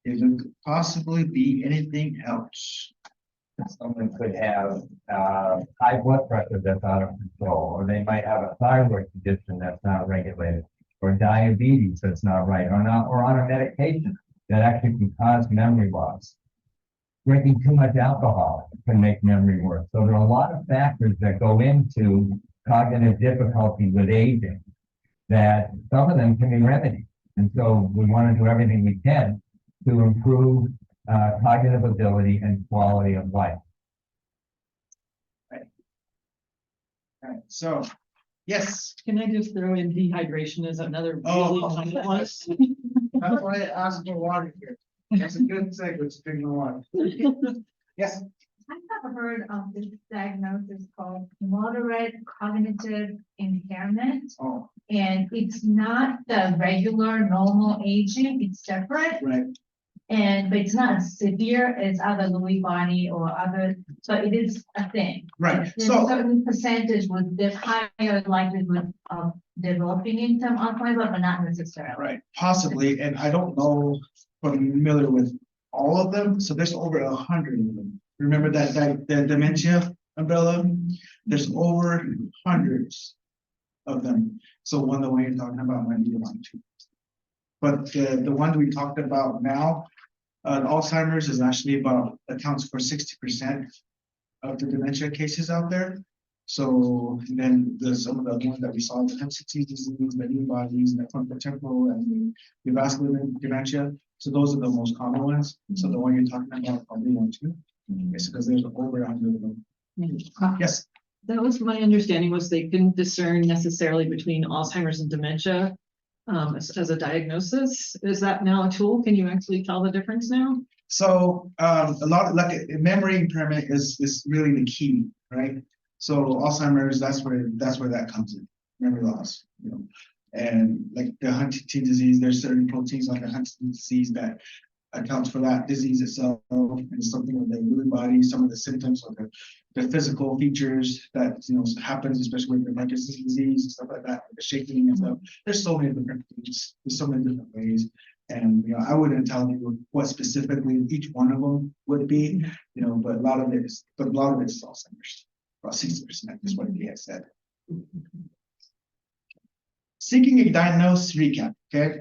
if it could possibly be anything else. Someone could have high blood pressure that's out of control, or they might have a thyroid condition that's not regulated, or diabetes that's not right, or on a medication that actually can cause memory loss. Drinking too much alcohol can make memory worse. So there are a lot of factors that go into cognitive difficulty with aging that some of them can be remedied. And so we want to do everything we can to improve cognitive ability and quality of life. All right, so, yes. Can I just throw in dehydration as another really common one? That's why I asked for water here. That's a good segue to drink the water. Yes. I have heard of this diagnosis called moderate cognitive impairment, Oh, and it's not the regular normal aging, it's separate. right. But it's not as severe as other Lewy body or other, so it is a thing. Right. There's So, certain percentage with the higher likelihood of developing in some Alzheimer, but not necessarily. right, possibly, and I don't know, if I'm familiar with all of them, so there's over 100 of them. Remember that the dementia umbrella? There's over hundreds of them. So the one you're talking about might be one too. But the one we talked about now, Alzheimer's is actually accounts for 60% of the dementia cases out there. So and then there's some of the ones that we saw, the Huntington's disease, the Lewy bodies, the frontotemporal and the vascular dementia. So those are the most common ones. So the one you're talking about probably one too. It's because there's over 100 of them. Yes. That was my understanding, was they couldn't discern necessarily between Alzheimer's and dementia as a diagnosis. Is that now a tool? Can you actually tell the difference now? So a lot of like memory impairment is really the key, right? So Alzheimer's, that's where that comes in, memory loss, you know. And like the Huntington's disease, there's certain proteins on the Huntington's disease that accounts for that disease itself, and something with the Lewy body, some of the symptoms of the physical features that happens, especially with the Parkinson's disease and stuff like that, the shaking and stuff. There's so many different things, there's so many different ways, and I wouldn't tell you what specifically each one of them would be, but a lot of it is Alzheimer's. About 60% is what he has said. Seeking a diagnosis recap, okay?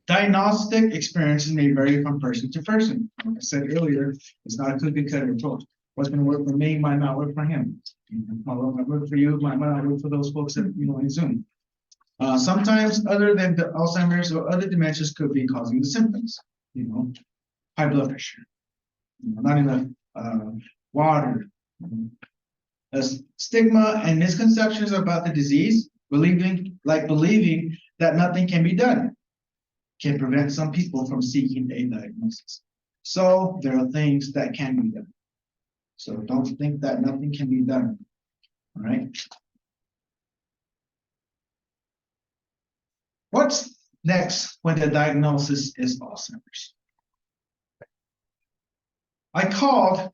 Diagnostic experiences may vary from person to person. Like I said earlier, it's not a cookie cutter approach. What's going to work for me might not work for him. What might work for you might not work for those folks that in Zoom. Sometimes, other than the Alzheimer's or other dementias, could be causing the symptoms. High blood pressure, not enough water. There's stigma and misconceptions about the disease, believing that nothing can be done, can prevent some people from seeking a diagnosis. So there are things that can be done. So don't think that nothing can be done. All right. What's next when the diagnosis is Alzheimer's? I called,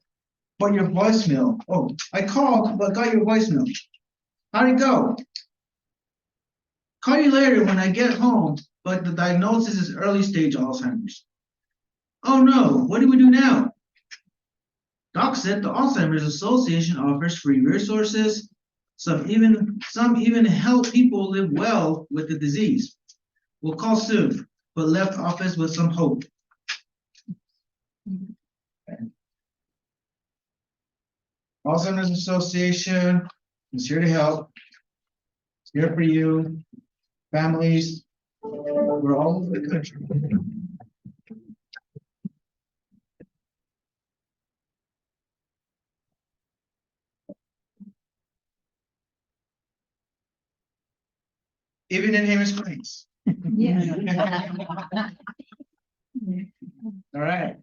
but your voicemail. Oh, I called, but got your voicemail. How'd it go? Call you later when I get home, but the diagnosis is early stage Alzheimer's. Oh no, what do we do now? Doc said the Alzheimer's Association offers free resources. Some even help people live well with the disease. We'll call soon, but left office with some hope. Alzheimer's Association is here to help. It's here for you, families. We're all over the country. Even in Hammond Springs. Yes. All right.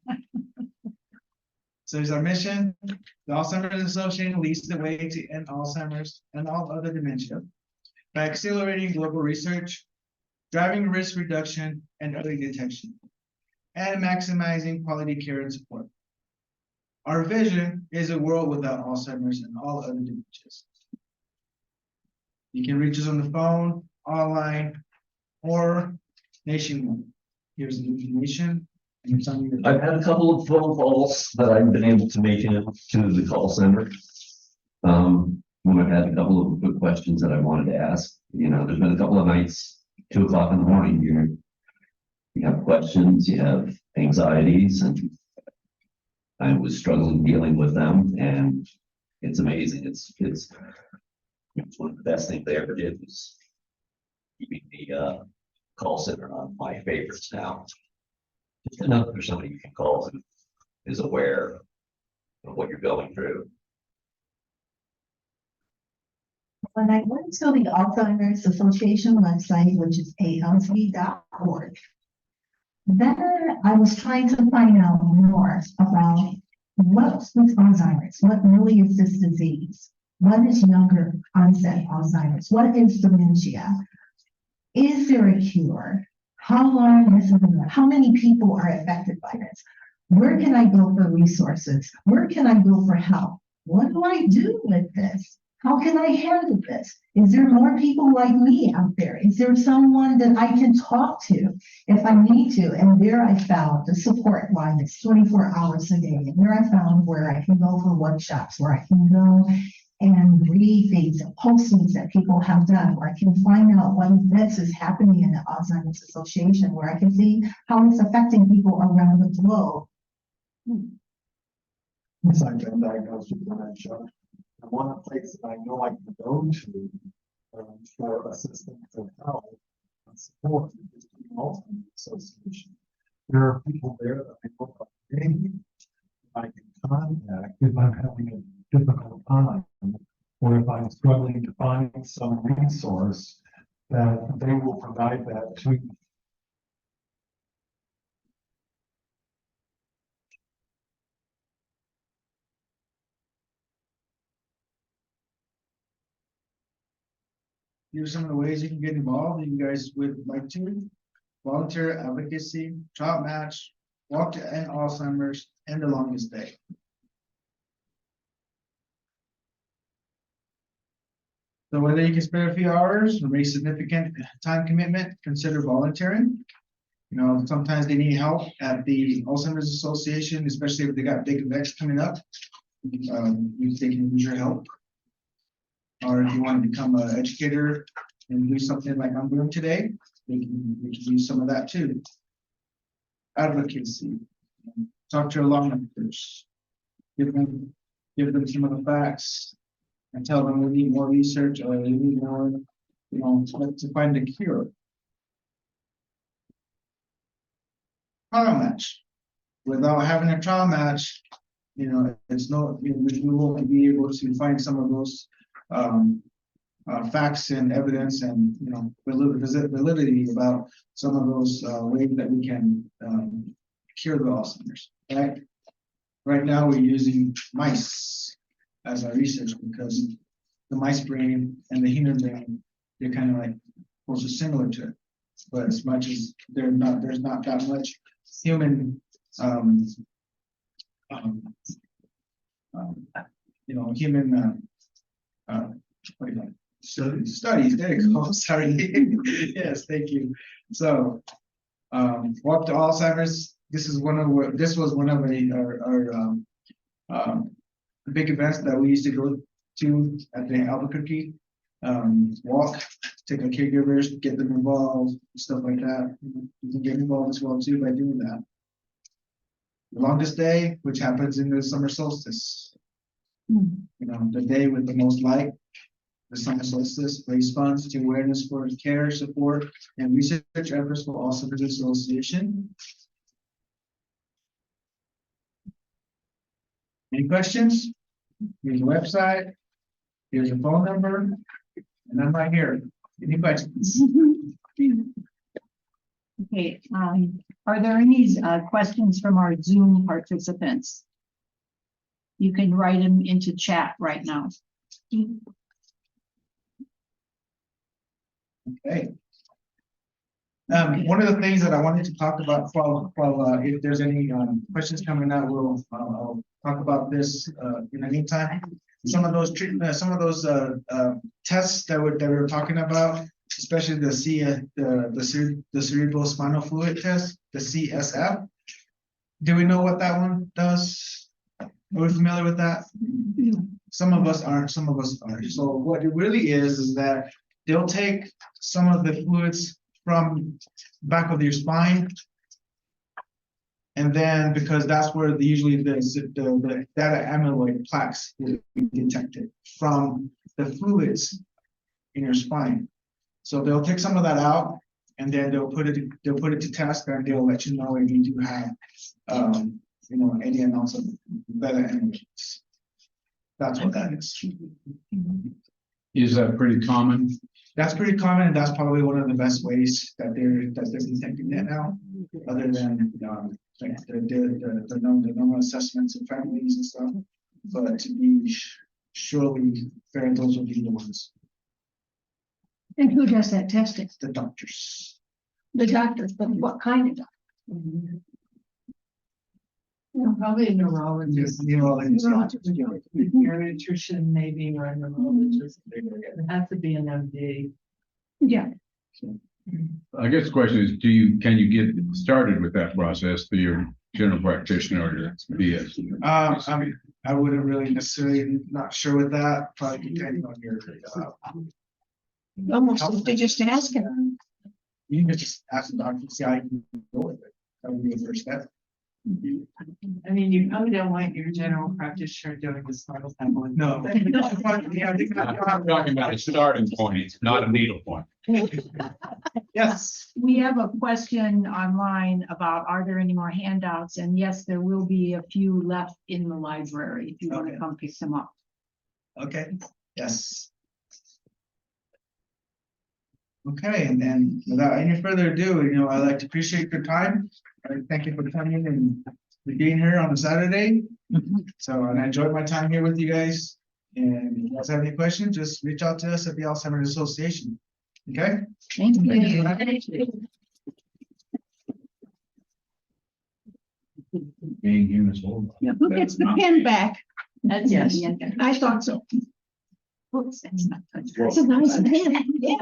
So here's our mission. The Alzheimer's Association leads the way to end Alzheimer's and all other dementia by accelerating global research, driving risk reduction and early detection, and maximizing quality care and support. Our vision is a world without Alzheimer's and all other dementias. You can reach us on the phone, online, or nationwide. Here's the information. I've had a couple of phone calls that I've been able to make it to the call center. When I've had a couple of good questions that I wanted to ask, there's been a couple of nights, 2 o'clock in the morning, you have questions, you have anxieties, and I was struggling dealing with them, and it's amazing. It's one of the best things they ever did was keeping the call center on my favorites now. Just enough for somebody you can call who is aware of what you're going through. When I went to the Alzheimer's Association website, which is alz.org, then I was trying to find out more about what's with Alzheimer's, what really is this disease, what is younger onset Alzheimer's, what is dementia, is there a cure, how long has it been, how many people are affected by this, where can I go for resources, where can I go for help, what do I do with this? How can I handle this? Is there more people like me out there? Is there someone that I can talk to if I need to? And there I found the support line. It's 24 hours a day. And there I found where I can go for workshops, where I can go and read things and postings that people have done, where I can find out what events is happening in the Alzheimer's Association, where I can see how it's affecting people around the globe. Since I've been diagnosed with dementia, and one place that I know I can go to for assistance and help and support is the Alzheimer's Association. There are people there that I know by name I can contact if I'm having a difficult time, or if I'm struggling to find some resource that they will provide that to me. Here's some of the ways you can get involved. You guys would like to volunteer advocacy, child match, walk to end Alzheimer's, and the longest day. So whether you can spare a few hours or make significant time commitment, consider volunteering. Sometimes they need help at the Alzheimer's Association, especially if they got big events coming up. They can use your help. Or if you want to become an educator and do something like I'm doing today, we can use some of that too. Advocacy. Talk to your lawmakers. Give them some of the facts and tell them we need more research or we need more, to find a cure. Trial match. Without having a trial match, it's no, we won't be able to find some of those facts and evidence and validity about some of those ways that we can cure the Alzheimer's. Right now we're using mice as our research because the mice brain and the human brain, they're kind of like also similar to it, but as much as there's not that much human studies. There you go. Sorry. Yes, thank you. So, walk to Alzheimer's this was one of our big events that we used to go to at the Albuquerque. Walk, take our caregivers, get them involved, stuff like that. You can get involved as well too by doing that. The longest day, which happens in the summer solstice. You know, the day with the most light, the summer solstice, raise funds to awareness for care, support, and research efforts for Alzheimer's Association. Any questions? Here's the website. Here's a phone number. And I'm right here. Any questions? Okay, are there any questions from our Zoom participants? You can write them into chat right now. Okay. One of the things that I wanted to talk about, while if there's any questions coming out, I'll talk about this in the meantime. Some of those treatment, some of those tests that we're talking about, especially the cerebral spinal fluid test, the CSF. Do we know what that one does? Are we familiar with that? Some of us aren't, some of us are. So what it really is that they'll take some of the fluids from back of your spine. And then, because that's where usually the data amyloid plaques will be detected from the fluids in your spine. So they'll take some of that out, and then they'll put it to test, and they'll let you know if you do have, you know, any amounts of beta amyloids. That's what that is. Is that pretty common? That's pretty common, and that's probably one of the best ways that they're detecting that now, other than like the normal assessments of families and stuff. But to be surely fair, those will be the ones, And who does that testing? the doctors. The doctors, but what kind of doctor? Probably a neurologist. Neurologist. Geriatrician, maybe, or a neurologist. It has to be an MD. Yeah, I guess the question is, can you get started with that process through your general practitioner or your BS? I mean, I wouldn't really necessarily, not sure with that, probably depending on your, almost, they just ask him. you can just ask the doctor, see how you can go with it. That would be the first step. I mean, you probably don't want your general practitioner doing the spinal tap one. No. Yeah, I'm talking about a starting point, not a needle point. yes. We have a question online about, are there any more handouts? And yes, there will be a few left in the library if you want to Okay. come pick them up. Okay, yes. Okay, and then without any further ado, you know, I'd like to appreciate your time. Thank you for coming and for being here on a Saturday. So, and I enjoyed my time here with you guys. And if you guys have any questions, just reach out to us at the Alzheimer's Association. Okay? Thank you. Being here is all. Yeah, who gets the pen back? That's Yes. I thought so. Oops, that's not touching. It's a nice pen. Yeah.